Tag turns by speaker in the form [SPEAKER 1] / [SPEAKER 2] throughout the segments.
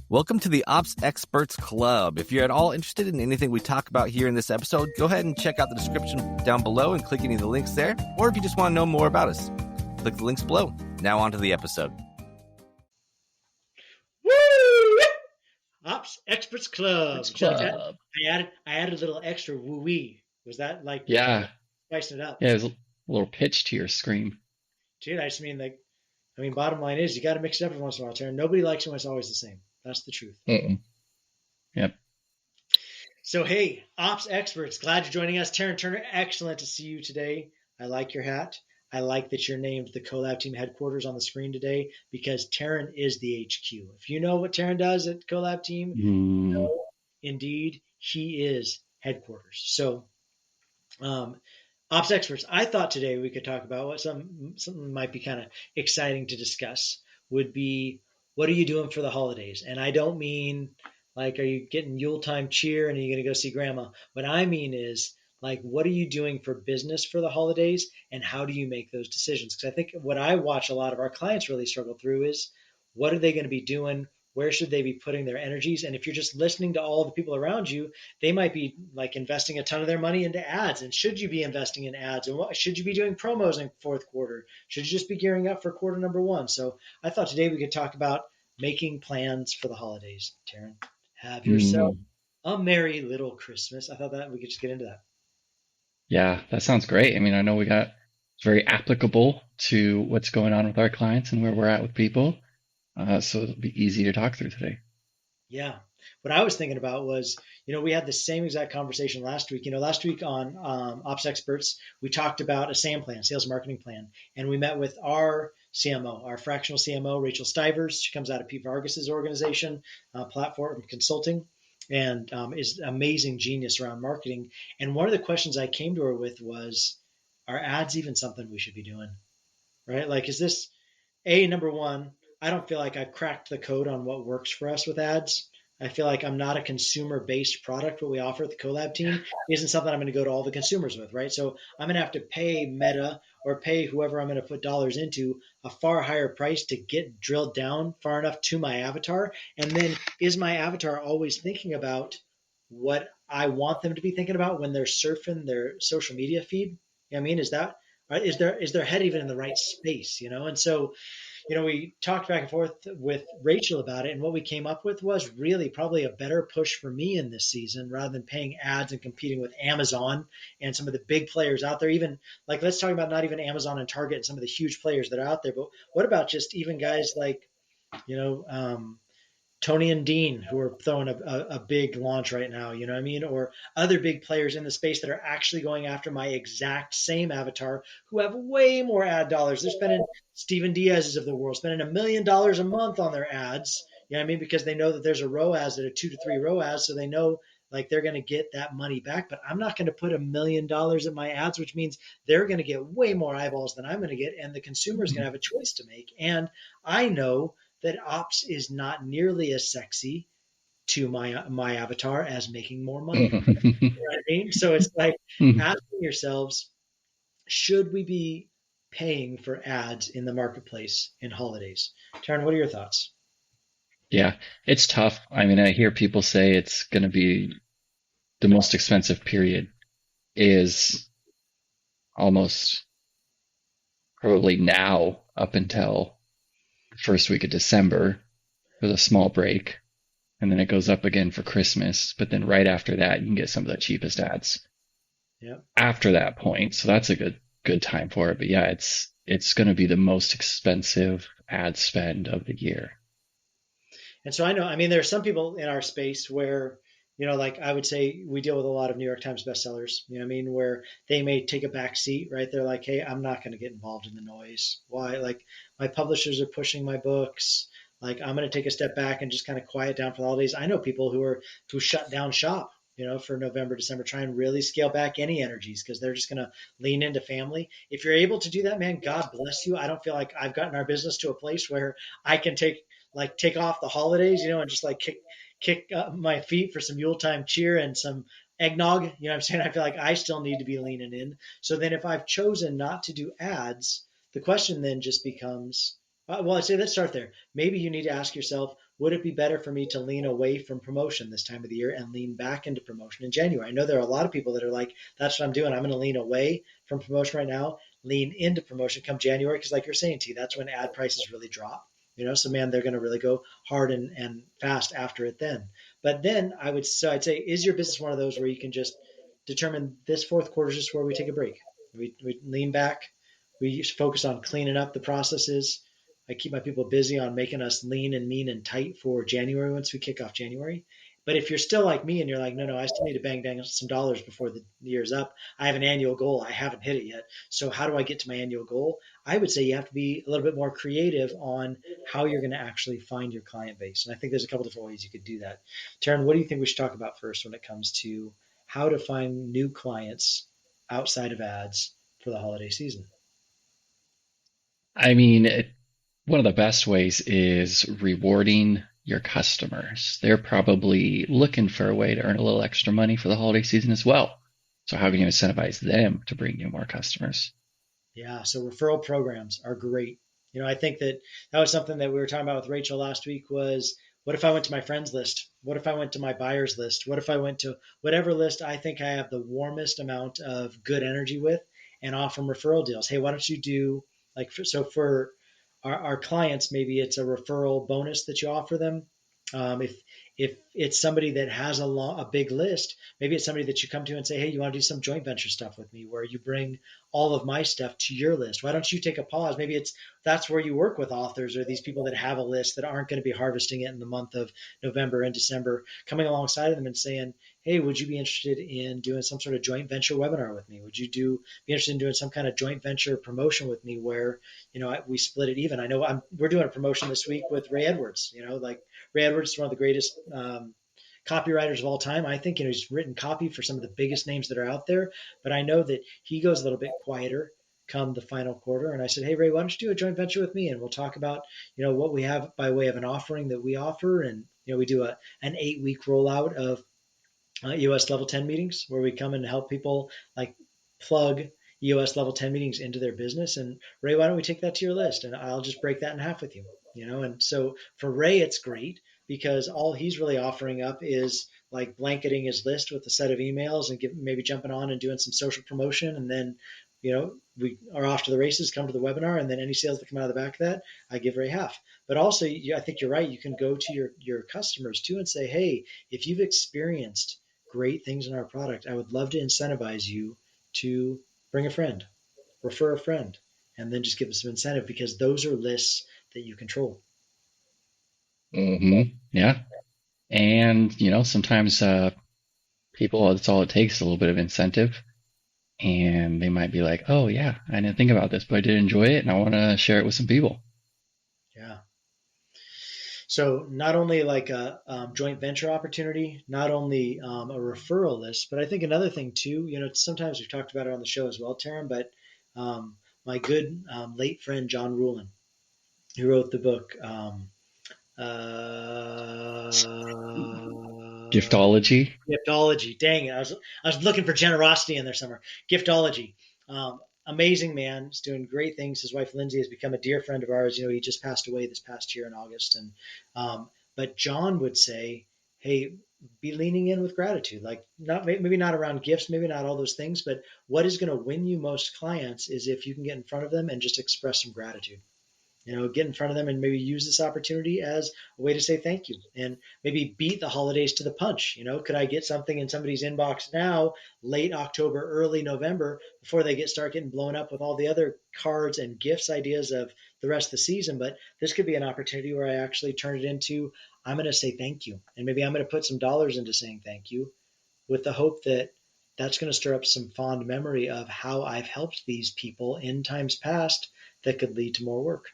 [SPEAKER 1] Welcome to the Ops Experts Club. If you're at all interested in anything we talk about here in this episode, go ahead and check out the description down below and click any of the links there. Or if you just want to know more about us, click the links below. Now on to the episode.
[SPEAKER 2] Woo! Ops Experts Club.
[SPEAKER 3] Club.
[SPEAKER 2] I added a little extra woo-wee. Was that like
[SPEAKER 3] Yeah.
[SPEAKER 2] spicing it up?
[SPEAKER 3] Yeah, there's a little pitch to your scream.
[SPEAKER 2] Dude, I just mean bottom line is you got to mix it up every once in a while, Taryn. Nobody likes it when it's always the same. That's the truth.
[SPEAKER 3] Yep.
[SPEAKER 2] So, hey, Ops Experts, glad you're joining us. Taryn Turner, excellent to see you today. I like your hat. I like that you're named the Collab team headquarters on the screen today because Taryn is the HQ. If you know what Taryn does at Collab team, you know, indeed, he is headquarters. So, Ops Experts, I thought today we could talk about what something might be kind of exciting to discuss would be, what are you doing for the holidays? And I don't mean like, are you getting Yuletime cheer and are you going to go see grandma? What I mean is like, what are you doing for business for the holidays and how do you make those decisions? Because I think what I watch a lot of our clients really struggle through is what are they going to be doing? Where should they be putting their energies? And if you're just listening to all the people around you, they might be like investing a ton of their money into ads. And should you be investing in ads? And what should you be doing promos in fourth quarter? Should you just be gearing up for quarter number one? So I thought today we could talk about making plans for the holidays. Taryn, have yourself a merry little Christmas. I thought that we could just get into that.
[SPEAKER 3] Yeah, that sounds great. I mean, I know it's very applicable to what's going on with our clients and where we're at with people. So it'll be easy to talk through today.
[SPEAKER 2] Yeah. What I was thinking about was, we had the same exact conversation last week. Last week on Ops Experts, we talked about a SAM plan, sales marketing plan. And we met with our CMO, our fractional CMO, Rachel Stivers. She comes out of Pete Vargas's organization, Platform Consulting, and is an amazing genius around marketing. And one of the questions I came to her with was, are ads even something we should be doing? Right? Like, is this number one? I don't feel like I've cracked the code on what works for us with ads. I feel like I'm not a consumer-based product. What we offer at the Collab team isn't something I'm going to go to all the consumers with, right? So I'm going to have to pay Meta or pay whoever I'm going to put dollars into a far higher price to get drilled down far enough to my avatar. And then is my avatar always thinking about what I want them to be thinking about when they're surfing their social media feed? I mean, is their head even in the right space, And so, we talked back and forth with Rachel about it, and what we came up with was really probably a better push for me in this season rather than paying ads and competing with Amazon and some of the big players out there. Even like, let's talk about not even Amazon and Target and some of the huge players that are out there, but what about just even guys like, Tony and Dean, who are throwing a big launch right now, you know what I mean? Or other big players in the space that are actually going after my exact same avatar who have way more ad dollars. They're spending Steven Diaz's of the world, spending $1 million a month on their ads, you know what I mean? Because they know that there's a ROAS at a 2 to 3 ROAS. So they know like they're going to get that money back, but I'm not going to put $1 million in my ads, which means they're going to get way more eyeballs than I'm going to get. And the consumer is going to have a choice to make. And I know that ops is not nearly as sexy to my avatar as making more money. You know what I mean? So it's like asking yourselves, should we be paying for ads in the marketplace in holidays? Taryn, what are your thoughts?
[SPEAKER 3] Yeah, it's tough. I mean, I hear people say it's going to be the most expensive period is almost probably now up until first week of December with a small break, and then it goes up again for Christmas. But then right after that, you can get some of the cheapest ads.
[SPEAKER 2] Yeah.
[SPEAKER 3] After that point, so that's a good time for it. But yeah, it's going to be the most expensive ad spend of the year.
[SPEAKER 2] And so I know, I mean, there are some people in our space where, like I would say we deal with a lot of New York Times bestsellers, you know what I mean, where they may take a back seat, right? They're like, hey, I'm not going to get involved in the noise. Why? Like my publishers are pushing my books. Like I'm going to take a step back and just kind of quiet down for the holidays. I know people who shut down shop, for November, December, try and really scale back any energies because they're just going to lean into family. If you're able to do that, man, God bless you. I don't feel like I've gotten our business to a place where I can take off the holidays, and just like kick my feet for some Yuletime cheer and some eggnog. You know what I'm saying? I feel like I still need to be leaning in. So then if I've chosen not to do ads, the question then just becomes, well, I'd say let's start there. Maybe you need to ask yourself, would it be better for me to lean away from promotion this time of the year and lean back into promotion in January? I know there are a lot of people that are like, that's what I'm doing. I'm going to lean away from promotion right now, lean into promotion come January. Because like you're saying, T, that's when ad prices really drop. So man, they're going to really go hard and fast after it then. But then I'd say, is your business one of those where you can just determine this fourth quarter is just where we take a break? We lean back, we focus on cleaning up the processes. I keep my people busy on making us lean and mean and tight for January once we kick off January. But if you're still like me and you're like, no, I still need to bang down some dollars before the year's up. I have an annual goal. I haven't hit it yet. So how do I get to my annual goal? I would say you have to be a little bit more creative on how you're going to actually find your client base. And I think there's a couple different ways you could do that. Taryn, what do you think we should talk about first when it comes to how to find new clients outside of ads for the holiday season?
[SPEAKER 3] I mean, one of the best ways is rewarding your customers. They're probably looking for a way to earn a little extra money for the holiday season as well. So how can you incentivize them to bring you more customers?
[SPEAKER 2] Yeah, so referral programs are great. I think that was something that we were talking about with Rachel last week was what if I went to my friends list? What if I went to my buyers list? What if I went to whatever list I think I have the warmest amount of good energy with and offer them referral deals? Hey, why don't you do for our clients, maybe it's a referral bonus that you offer them. If it's somebody that has a big list, maybe it's somebody that you come to and say, hey, you want to do some joint venture stuff with me where you bring all of my stuff to your list. Why don't you take a pause? Maybe that's where you work with authors or these people that have a list that aren't going to be harvesting it in the month of November and December, coming alongside of them and saying, hey, would you be interested in doing some sort of joint venture webinar with me? Would you be interested in doing some kind of joint venture promotion with me where, we split it even? I know we're doing a promotion this week with Ray Edwards, like Ray Edwards is one of the greatest copywriters of all time. I think he's written copy for some of the biggest names that are out there, but I know that he goes a little bit quieter come the final quarter. And I said, hey, Ray, why don't you do a joint venture with me? And we'll talk about, what we have by way of an offering that we offer. And, we do an 8-week rollout of EOS level 10 meetings where we come and help people like plug EOS level 10 meetings into their business. And Ray, why don't we take that to your list? And I'll just break that in half with you, And so for Ray, it's great because all he's really offering up is like blanketing his list with a set of emails and maybe jumping on and doing some social promotion. And then, we are off to the races, come to the webinar, and then any sales that come out of the back of that, I give Ray half. But also, I think you're right. You can go to your customers too and say, hey, if you've experienced great things in our product, I would love to incentivize you to bring a friend, refer a friend, and then just give them some incentive because those are lists that you control.
[SPEAKER 3] Yeah. And, sometimes people, that's all it takes is a little bit of incentive. And they might be like, oh, yeah, I didn't think about this, but I did enjoy it and I want to share it with some people.
[SPEAKER 2] Yeah. So not only like a joint venture opportunity, not only a referral list, but I think another thing too, sometimes we've talked about it on the show as well, Taryn, but my good late friend, John Ruhlin, who wrote the book,
[SPEAKER 3] Giftology.
[SPEAKER 2] Giftology. Dang it. I was looking for generosity in there somewhere. Giftology. Amazing man. He's doing great things. His wife Lindsay has become a dear friend of ours. He just passed away this past year in August. And but John would say, hey, be leaning in with gratitude. Like maybe not around gifts, maybe not all those things, but what is going to win you most clients is if you can get in front of them and just express some gratitude. Get in front of them and maybe use this opportunity as a way to say thank you and maybe beat the holidays to the punch. Could I get something in somebody's inbox now, late October, early November, before they start getting blown up with all the other cards and gifts ideas of the rest of the season? But this could be an opportunity where I actually turn it into, I'm going to say thank you. And maybe I'm going to put some dollars into saying thank you with the hope that that's going to stir up some fond memory of how I've helped these people in times past that could lead to more work.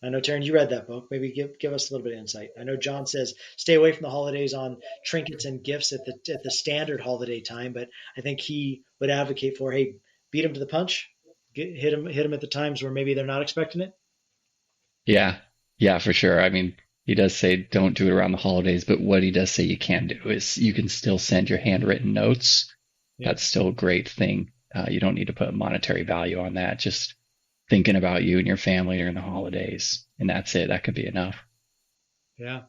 [SPEAKER 2] I know, Taryn, you read that book. Maybe give us a little bit of insight. I know John says stay away from the holidays on trinkets and gifts at the standard holiday time, but I think he would advocate for, hey, beat them to the punch, hit them at the times where maybe they're not expecting it.
[SPEAKER 3] Yeah. Yeah, for sure. I mean, he does say don't do it around the holidays, but what he does say you can do is you can still send your handwritten notes.
[SPEAKER 2] Yeah.
[SPEAKER 3] That's still a great thing. You don't need to put monetary value on that. Just thinking about you and your family during the holidays, and that's it. That could be enough.
[SPEAKER 2] Yeah.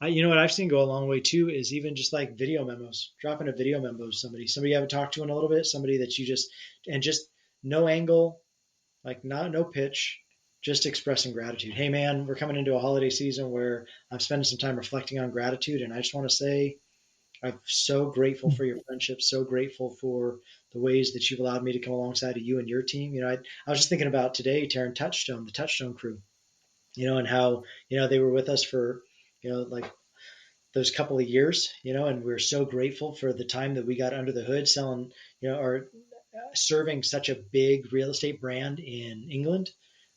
[SPEAKER 2] You know what I've seen go a long way too is even just like video memos, dropping a video memo to somebody you haven't talked to in a little bit, somebody that you just, and just no angle, like not no pitch, just expressing gratitude. Hey man, we're coming into a holiday season where I'm spending some time reflecting on gratitude, and I just want to say I'm so grateful for your friendship, so grateful for the ways that you've allowed me to come alongside of you and your team. I was just thinking about today, Taryn Touchstone, the Touchstone crew, and how they were with us for like those couple of years, and we're so grateful for the time that we got under the hood selling, or serving such a big real estate brand in England,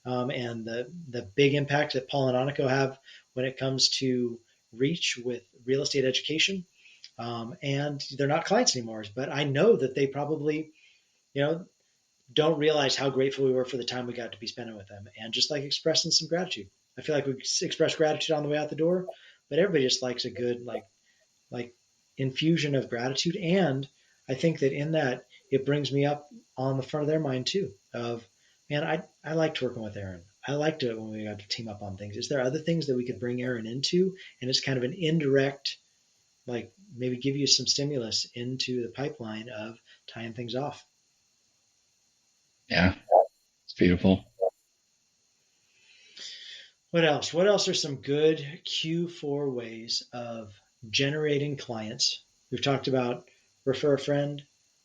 [SPEAKER 2] and the big impact that Paul and Aniko have when it comes to reach with real estate education. And they're not clients anymore, but I know that they probably, you know, don't realize how grateful we were for the time we got to be spending with them, and just like expressing some gratitude. I feel like we express gratitude on the way out the door, but everybody just likes a good like infusion of gratitude. And I think that in that it brings me up on the front of their mind too. Of man, I liked working with Aaron. I liked it when we got to team up on things. Is there other things that we could bring Aaron into? And it's kind of an indirect, like maybe give you some stimulus into the pipeline of tying things off.
[SPEAKER 3] Yeah, it's beautiful.
[SPEAKER 2] What else? What else are some good Q4 ways of generating clients? We've talked about refer a friend.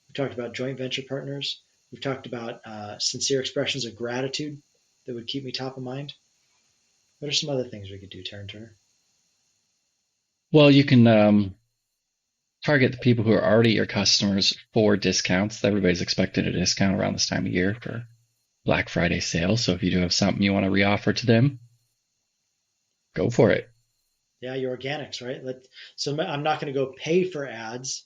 [SPEAKER 2] We've talked about joint venture partners. We've talked about sincere expressions of gratitude that would keep me top of mind. What are some other things we could do, Taryn Turner?
[SPEAKER 3] Well, you can target the people who are already your customers for discounts. Everybody's expecting a discount around this time of year for Black Friday sales. So if you do have something you want to reoffer to them, go for it.
[SPEAKER 2] Yeah, your organics, right? So I'm not going to go pay for ads,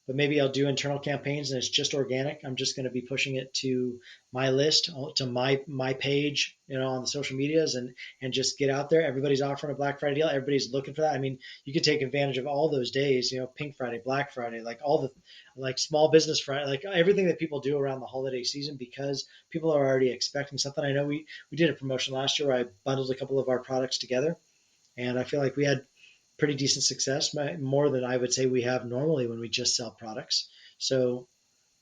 [SPEAKER 2] but maybe I'll do internal campaigns and it's just organic. I'm just going to be pushing it to my list, to my page, on the social medias, and just get out there. Everybody's offering a Black Friday deal. Everybody's looking for that. I mean, you could take advantage of all those days, Pink Friday, Black Friday, like all the like small business Friday, like everything that people do around the holiday season, because people are already expecting something. I know we did a promotion last year where I bundled a couple of our products together, and I feel like we had pretty decent success, more than I would say we have normally when we just sell products. So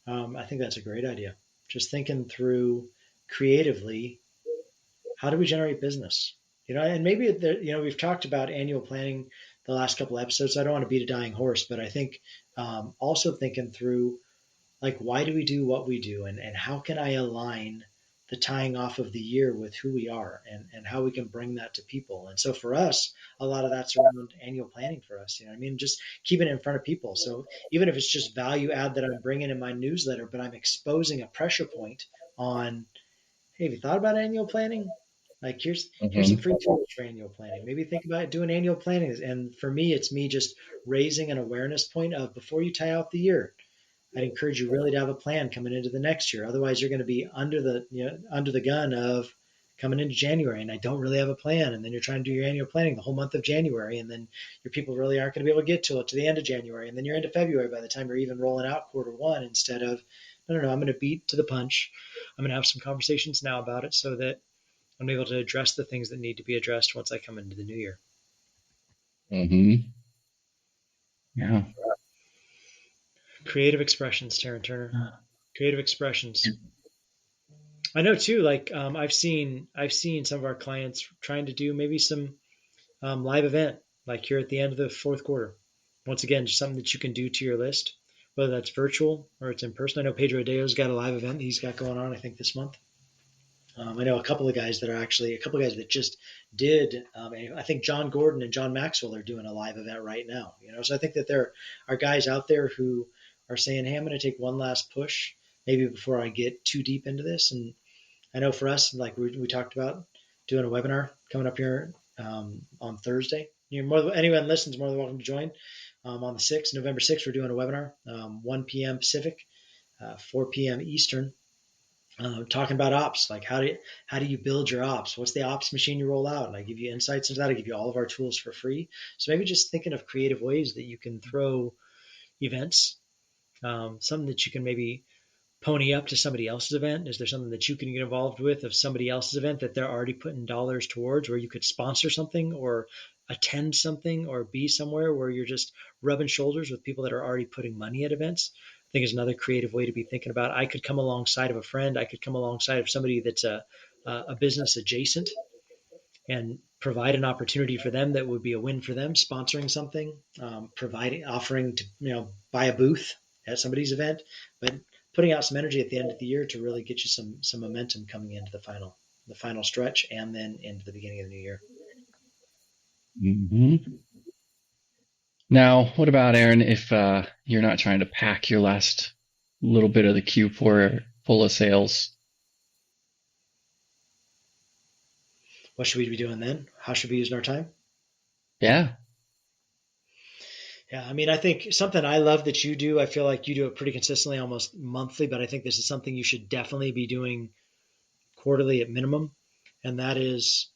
[SPEAKER 2] I think that's a great idea. Just thinking through creatively, how do we generate business? And maybe we've talked about annual planning the last couple of episodes. So I don't want to beat a dying horse, but I think also thinking through, like, why do we do what we do, and how can I align the tying off of the year with who we are, and how we can bring that to people. And so for us, a lot of that's around annual planning for us. I mean, just keeping it in front of people. So even if it's just value add that I'm bringing in my newsletter, but I'm exposing a pressure point on, hey, have you thought about annual planning? Like here's some
[SPEAKER 3] Mm-hmm.
[SPEAKER 2] free tools for annual planning. Maybe think about doing annual planning. And for me, it's me just raising an awareness point of, before you tie out the year, I'd encourage you really to have a plan coming into the next year. Otherwise, you're going to be under the gun of coming into January, and I don't really have a plan. And then you're trying to do your annual planning the whole month of January, and then your people really aren't going to be able to get to it to the end of January, and then you're into February by the time you're even rolling out quarter one, instead of no, I'm going to beat to the punch. I'm going to have some conversations now about it so that I'm able to address the things that need to be addressed once I come into the new year.
[SPEAKER 3] Mm-hmm. Yeah.
[SPEAKER 2] Creative expressions, Taryn Turner. Creative expressions. I know too. Like I've seen some of our clients trying to do maybe some live event, like here at the end of the fourth quarter. Once again, just something that you can do to your list, whether that's virtual or it's in person. I know Pedro Adeo's got a live event that he's got going on, I think, this month. I know a couple of guys that just did. I think John Gordon and John Maxwell are doing a live event right now. So I think that there are guys out there who are saying, "Hey, I'm going to take one last push, maybe before I get too deep into this." And I know for us, like we talked about doing a webinar coming up here on Thursday. Anyone listens more than welcome to join. On the 6th, November 6th, we're doing a webinar, 1 p.m. Pacific, 4 p.m. Eastern, talking about ops. Like how do you build your ops? What's the ops machine you roll out? And I give you insights into that. I give you all of our tools for free. So maybe just thinking of creative ways that you can throw events, something that you can maybe pony up to somebody else's event? Is there something that you can get involved with of somebody else's event that they're already putting dollars towards, where you could sponsor something or attend something or be somewhere where you're just rubbing shoulders with people that are already putting money at events. I think is another creative way to be thinking about. I could come alongside of a friend. I could come alongside of somebody that's a business adjacent and provide an opportunity for them that would be a win for them, sponsoring something, providing, offering to, buy a booth at somebody's event, but putting out some energy at the end of the year to really get you some momentum coming into the final stretch and then into the beginning of the new year.
[SPEAKER 3] Mm-hmm. Now, what about Aaron? If you're not trying to pack your last little bit of the Q4 full of sales?
[SPEAKER 2] What should we be doing then? How should we use our time?
[SPEAKER 3] Yeah.
[SPEAKER 2] Yeah, I mean, I think something I love that you do, I feel like you do it pretty consistently, almost monthly, but I think this is something you should definitely be doing quarterly at minimum, and that is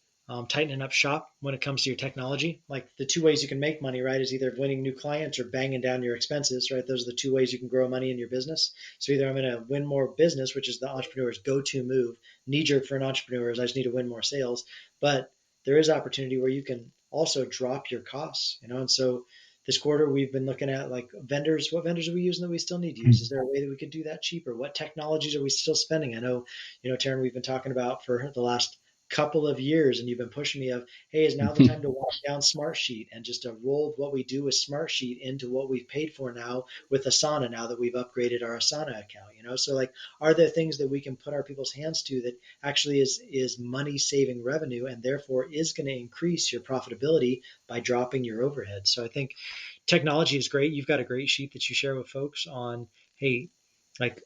[SPEAKER 2] tightening up shop when it comes to your technology. Like the two ways you can make money, right, is either winning new clients or banging down your expenses, right? Those are the two ways you can grow money in your business. So either I'm going to win more business, which is the entrepreneur's go-to move. Knee jerk for an entrepreneur is I just need to win more sales, but there is opportunity where you can also drop your costs, and so this quarter we've been looking at like vendors. What vendors are we using that we still need to use? Is there a way that we could do that cheaper? What technologies are we still spending? I know, Taryn, we've been talking about for the last couple of years, and you've been pushing me of, hey, is now the time to walk down Smartsheet and just to roll what we do with Smartsheet into what we've paid for now with Asana, now that we've upgraded our Asana account, so like, are there things that we can put our people's hands to that actually is money saving revenue and therefore is going to increase your profitability by dropping your overhead? So I think technology is great. You've got a great sheet that you share with folks on, hey, like,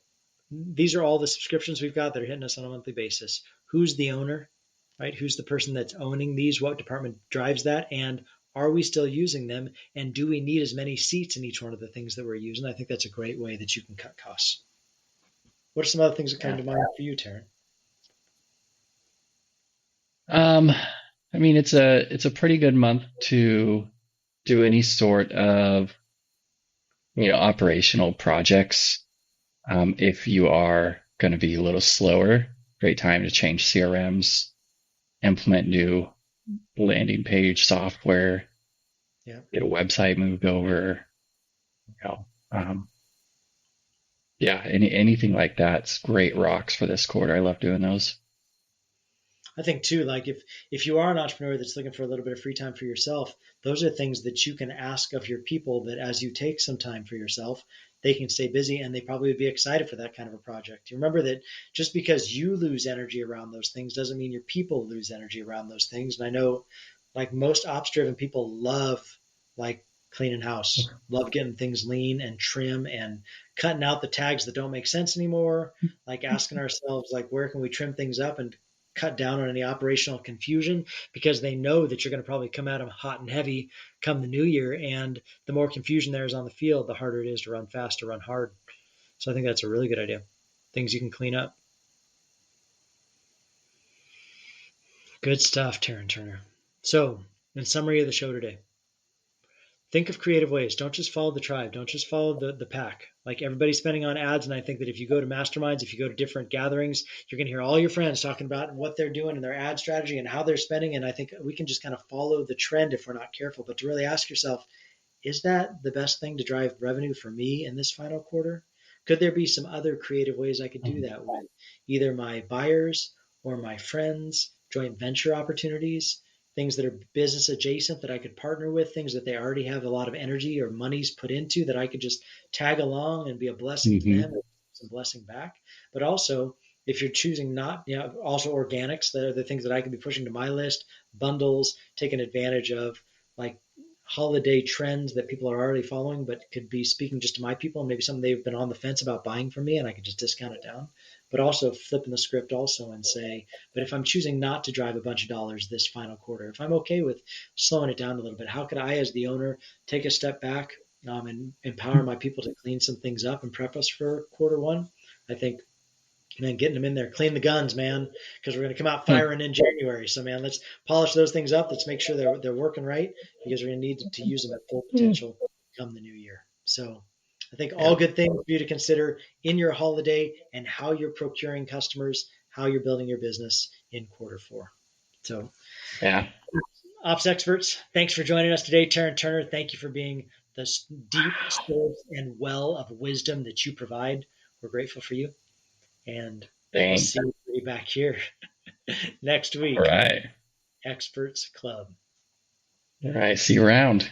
[SPEAKER 2] these are all the subscriptions we've got that are hitting us on a monthly basis. Who's the owner, right? Who's the person that's owning these? What department drives that? And are we still using them? And do we need as many seats in each one of the things that we're using? I think that's a great way that you can cut costs. What are some other things that come
[SPEAKER 3] Yeah.
[SPEAKER 2] to mind for you, Taryn?
[SPEAKER 3] Um, I mean, it's a pretty good month to do any sort of operational projects. If you are going to be a little slower, great time to change CRMs, implement new landing page software,
[SPEAKER 2] Yeah.
[SPEAKER 3] get a website moved over. You know, um, yeah, anything like that's great rocks for this quarter. I love doing those.
[SPEAKER 2] I think too, like if you are an entrepreneur that's looking for a little bit of free time for yourself, those are things that you can ask of your people that as you take some time for yourself, they can stay busy and they probably would be excited for that kind of a project. You remember that just because you lose energy around those things doesn't mean your people lose energy around those things. And I know like most ops driven people love like cleaning house, love getting things lean and trim and cutting out the tags that don't make sense anymore, like asking ourselves like where can we trim things up and cut down on any operational confusion, because they know that you're going to probably come at them hot and heavy come the new year. And the more confusion there is on the field, the harder it is to run fast, to run hard. So I think that's a really good idea. Things you can clean up. Good stuff, Taryn Turner. So, in summary of the show today, think of creative ways. Don't just follow the tribe. Don't just follow the pack. Like everybody's spending on ads. And I think that if you go to masterminds, if you go to different gatherings, you're going to hear all your friends talking about what they're doing and their ad strategy and how they're spending. And I think we can just kind of follow the trend if we're not careful. But to really ask yourself, is that the best thing to drive revenue for me in this final quarter? Could there be some other creative ways I could do that with either my buyers or my friends, joint venture opportunities, things that are business adjacent that I could partner with, things that they already have a lot of energy or money's put into that I could just tag along and be a blessing to them
[SPEAKER 3] Mm-hmm.
[SPEAKER 2] and some blessing back. But also, if you're choosing not, also organics, that are the things that I could be pushing to my list, bundles, taking advantage of like holiday trends that people are already following, but could be speaking just to my people and maybe something they've been on the fence about buying from me and I could just discount it down. But also flipping the script also and say, but if I'm choosing not to drive a bunch of dollars this final quarter, if I'm okay with slowing it down a little bit, how could I, as the owner, take a step back and empower my people to clean some things up and prep us for quarter one? I think, man, getting them in there, clean the guns, man, because we're going to come out firing in January. So, man, let's polish those things up. Let's make sure they're working right, because we're going to need to use them at full potential come the new year. So, I think all
[SPEAKER 3] Yeah.
[SPEAKER 2] good things for you to consider in your holiday and how you're procuring customers, how you're building your business in quarter four. So,
[SPEAKER 3] Yeah.
[SPEAKER 2] Ops experts, thanks for joining us today. Taryn Turner, thank you for being the deep source and well of wisdom that you provide. We're grateful for you. And we'll
[SPEAKER 3] Thanks.
[SPEAKER 2] see you back here next
[SPEAKER 3] All
[SPEAKER 2] week on
[SPEAKER 3] right.
[SPEAKER 2] Experts Club.
[SPEAKER 3] All right. See you around.